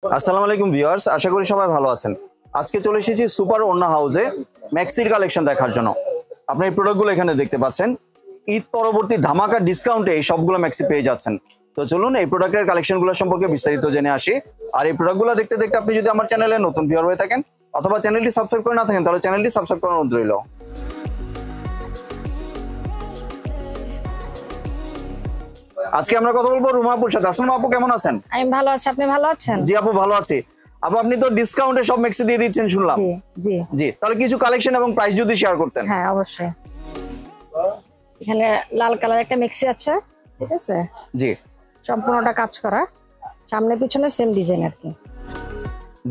আসসালামু আলাইকুম ভিউয়ার্স, আশা করি সবাই ভালো আছেন। আজকে চলে এসেছি সুপার ওড়না হাউসে ম্যাক্সির কালেকশন দেখার জন্য। আপনি এই প্রোডাক্টগুলো এখানে দেখতে পাচ্ছেন। ঈদ পরবর্তী ধামাকা ডিসকাউন্টে এই সবগুলো ম্যাক্সি পেয়ে যাচ্ছেন। তো চলুন এই প্রোডাক্টের কালেকশনগুলো সম্পর্কে বিস্তারিত জেনে আসি। আর এই প্রোডাক্টগুলো দেখতে দেখতে আপনি যদি আমার চ্যানেলে নতুন ভিউয়ার হয়ে থাকেন অথবা চ্যানেলটি সাবস্ক্রাইব করে না থাকেন তাহলে চ্যানেলটি সাবস্ক্রাইব করার অনুরোধ রইল। আজকে আমরা কথা বলবো রুমা আপুর সাথে। আসসালামু আপু, কেমন আছেন? আমি ভালো আছি, আপনি ভালো আছেন? জি আপু, ভালো আছি। আপু, আপনি তো ডিসকাউন্টে সব ম্যাক্সি দিয়ে দিচ্ছেন শুনলাম। জি জি, তাহলে কিছু কালেকশন এবং প্রাইস যদি শেয়ার করতেন। হ্যাঁ অবশ্যই। এখানে লাল কালার একটা ম্যাক্সি আছে, ঠিক আছে? জি, সম্পূর্ণটা কাজ করা, সামনে পিছনে সেম ডিজাইন আর কি।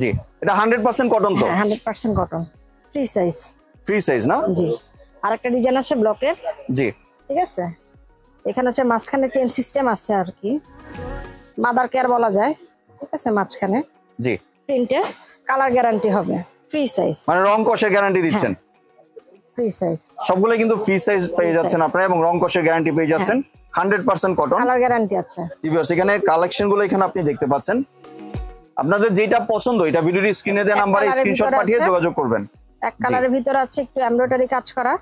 জি, এটা 100% কটন তো? 100% cotton, free size. Free size না? জি। আরেকটা ডিজাইন আছে ব্লকের। জি, ঠিক আছে। এখানে হচ্ছে মাঝখানে চেন সিস্টেম আছে আর কি, মাদার কেয়ার বলা যায়, ঠিক আছে? মাঝখানে জি, প্রিন্টের কালার গ্যারান্টি হবে, ফ্রি সাইজ, মানে রং কষের গ্যারান্টি দিচ্ছেন? ফ্রি সাইজ সবগুলো কিন্তু ফ্রি সাইজ পেয়ে যাচ্ছেন আপনারা এবং রং কষের গ্যারান্টি পেয়ে যাচ্ছেন। 100% কটন, কালার গ্যারান্টি আছে। ভিউয়ার্স, এখানে কালেকশনগুলো এখানে আপনি দেখতে পাচ্ছেন। আপনাদের যেটা পছন্দ এটা ভিডিওর স্ক্রিনে দেওয়া নম্বরে স্ক্রিনশট পাঠিয়ে যোগাযোগ করবেন। এক কালারের ভিতরে আছে একটু এমব্রয়ডারি কাজ করা।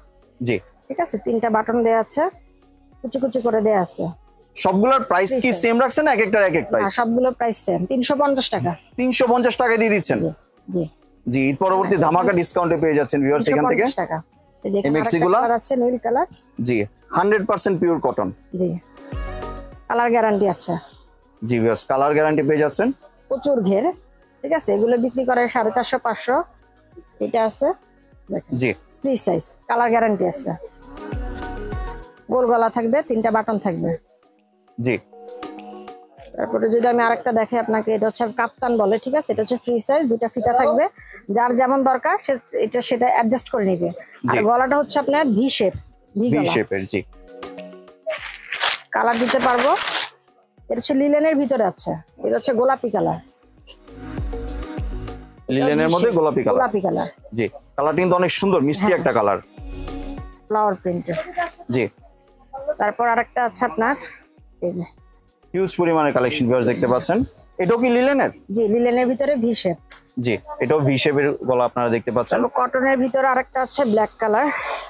জি, ঠিক আছে। 3টা বাটন দেয়া আছে, কুচি কুচি করে দেয়া আছে। সবগুলোর প্রাইস কি সেম রাখছেন না এক একটার এক এক প্রাইস? সবগুলো প্রাইস সেম, 350 টাকা। 350 টাকা দিয়ে দিচ্ছেন? জি জি, ঈদ পরবর্তী ধামাকা ডিসকাউন্টে পেয়ে যাচ্ছেন ভিউয়ার্স এখান থেকে। 350 টাকা। এই ম্যাক্সিগুলো আছে নীল কালার। জি, 100% পিওর কটন। জি, কালার গ্যারান্টি আছে। জি ভিউয়ার্স, কালার গ্যারান্টি পেয়ে যাচ্ছেন। প্রচুর ঘের, ঠিক আছে? এগুলো বিক্রি করে 450 500। এটা আছে দেখেন, জি, ফ্রি সাইজ, কালার গ্যারান্টি আছে। গোল গলা থাকবে, 3টা বাটন থাকবে। জি, তারপরে যদি আমি আরেকটা দেখাই আপনাকে, এটা হচ্ছে কাপ্তান বলে, ঠিক আছে? এটা হচ্ছে ফ্রি সাইজ, 2টা ফিতা থাকবে, যার যেমন দরকার সেটা অ্যাডজাস্ট করে নিবে। আর গলাটা হচ্ছে আপনার ভি শেপ, ভি শেপের। জি, কালার দিতে পারবো। এটা হচ্ছে লিলেনের ভিতরে আছে, এটা হচ্ছে গোলাপি কালার। লিলেনের মধ্যে গোলাপি কালার। গোলাপি কালার। জি, কালারটা কিন্তু অনেক সুন্দর, মিষ্টি একটা কালার। ফ্লাওয়ার প্রিন্টের। জি, তারপর আরেকটা আছে আপনার, এই যে হিউজ পরিমাণের কালেকশন ভিউয়ার্স দেখতে পাচ্ছেন। এটাও কি লিলেনের? জি, লিলেনের ভিতরে ভি শেপ। জি, এটাও ভি শেপের গলা আপনারা দেখতে পাচ্ছেন। কটনের ভিতরে আরেকটা আছে ব্ল্যাক কালার।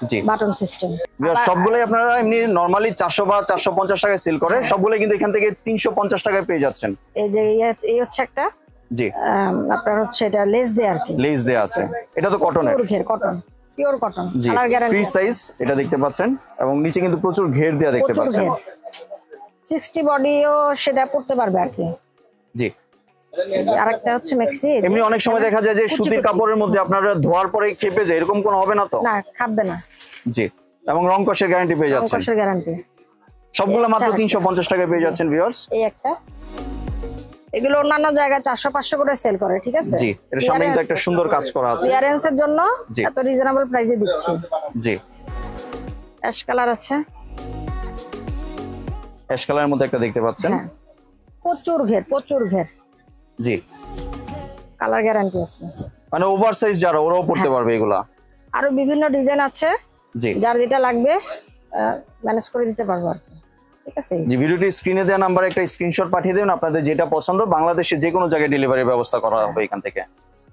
জি, বাটন সিস্টেম। ভিউয়ার্স, সবগুলোই আপনারা এমনি নরমালি 400 বা 450 টাকায় সেল করে, সবগুলো কিন্তু এখান থেকে 350 টাকায় পেয়ে যাচ্ছেন। এই যে এই হচ্ছে একটা, জি, আপনার হচ্ছে এটা লেস দেয়া আর কি, লেস দেয়া আছে। এটা তো কটনের? ঘের কটন, পিওর কটন, জি, কালার গ্যারান্টি। ফ্রি সাইজ এটা দেখতে পাচ্ছেন এবং নিচে কিন্তু প্রচুর ঘের দেয়া দেখতে পাচ্ছেন। 60 বডিও সেটা পড়তে পারবে আর কি। জি, আরেকটা হচ্ছে ম্যাক্সি। এমনি অনেক সময় দেখা যায় যে সুতির কাপড়ের মধ্যে আপনারা ধোয়ার পরে খেপে যায়, এরকম কোনো হবে না তো? না, খাবে না। জি, এবং রং কষের গ্যারান্টি পেয়ে যাচ্ছেন। রং কষের গ্যারান্টি। সবগুলো মাত্র 350 টাকায় পেয়ে যাচ্ছেন ভিউয়ার্স। এই একটা, এগুলো অন্যান্য জায়গায় 400 500 করে সেল করে, ঠিক আছে? জি, এর সামনে কিন্তু একটা সুন্দর কাজ করা আছে। ক্লিয়ারেন্সের জন্য এত রিজনেবল প্রাইসে দিচ্ছি। জি, অ্যাশ কালার আছে, অ্যাশ কালারের মধ্যে একটা দেখতে পাচ্ছেন। প্রচুর ঘের, প্রচুর ঘের। জি, কালার গ্যারান্টি আছে। মানে ওভার সাইজ যারা ওরাও পড়তে পারবে এগুলা। আরো বিভিন্ন ডিজাইন আছে, জি, যার যেটা লাগবে ম্যানেজ করে দিতে পারবো আর কি, ঠিক আছে? জি, ভিডিওটি স্ক্রিনে দেওয়া নাম্বারে একটা স্ক্রিনশট পাঠিয়ে দেবেন, আপনাদের যেটা পছন্দ বাংলাদেশে যে কোনো জায়গায় ডেলিভারির ব্যবস্থা করা হবে এখান থেকে।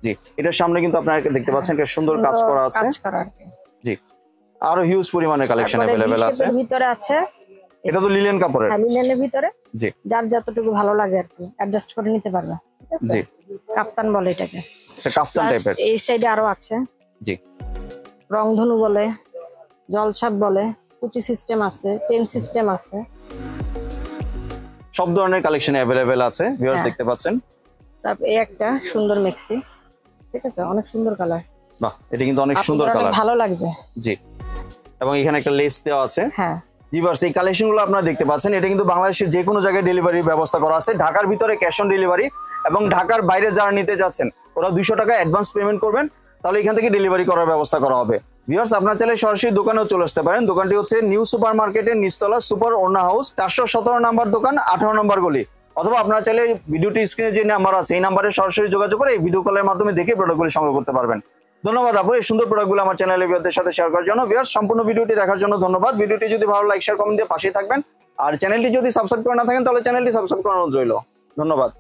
জি, এটার সামনে কিন্তু আপনারা দেখতে পাচ্ছেন একটা সুন্দর কাজ করা আছে। জি, আরো হিউজ পরিমাণের কালেকশন अवेलेबल আছে। ভিতরে আছে, এটা তো লিলেন কাপড়ের? হ্যাঁ, লিলেনের ভিতরে। জি, যার যতটুকু ভালো লাগে আর কি অ্যাডজাস্ট করে নিতে পারবে, ঠিক আছে? জি, কাপ্তান বলে এটাকে। এটা কাফতান টাইপের। এই সাইডে আরো আছে। জি, রংধনু বলে, জলছাপ বলে, কুচি সিস্টেম আছে, চেন সিস্টেম আছে। সব ধরনের কালেকশন अवेलेबल আছে ভিউয়ার্স দেখতে পাচ্ছেন। তারপর এই একটা সুন্দর ম্যাক্সি, ঠিক আছে? অনেক সুন্দর কালার। বাহ, এটা কিন্তু অনেক সুন্দর কালার, ভালো লাগবে। জি, এবং এখানে একটা লেস দেওয়া আছে। হ্যাঁ ভিউয়ার্স, এই কালেকশনগুলো আপনারা দেখতে পাচ্ছেন। এটা কিন্তু বাংলাদেশের যে কোনো জায়গায় ডেলিভারির ব্যবস্থা করা আছে। ঢাকার ভিতরে ক্যাশ অন ডেলিভারি এবং ঢাকার বাইরে যারা নিতে যাচ্ছেন ওরা 200 টাকা অ্যাডভান্স পেমেন্ট করবেন, তাহলে এখান থেকে ডেলিভারি করার ব্যবস্থা করা হবে। ভিউয়ার্স, আপনারা চাইলে সরাসরি দোকানেও চলে আসতে পারেন। দোকানটি হচ্ছে নিউ সুপার মার্কেটের নিচতলা, সুপার ওড়না হাউস, 417 নম্বর দোকান, 18 নম্বর গলি। অথবা আপনারা চাইলে ভিডিওটি স্ক্রিনে যে নাম্বার আছে এই নাম্বারে সরাসরি যোগাযোগ করে এই ভিডিও কলের মাধ্যমে দেখে প্রোডাক্টগুলি সংগ্রহ করতে পারবেন। ধন্যবাদ আপু এই সুন্দর প্রোডাক্টগুলো আমার চ্যানেলে ভিউয়ারদের সাথে শেয়ার করার জন্য। ভিউয়ার্স, সম্পূর্ণ ভিডিওটি দেখার জন্য ধন্যবাদ। ভিডিওটি যদি ভালো লাইক শেয়ার কমেন্ট দিয়ে পাশেই থাকবেন। আর চ্যানেলটি যদি সাবস্ক্রাইব করে না থাকেন তাহলে চ্যানেলটি সাবস্ক্রাইব করার অনুরোধ রইল। ধন্যবাদ।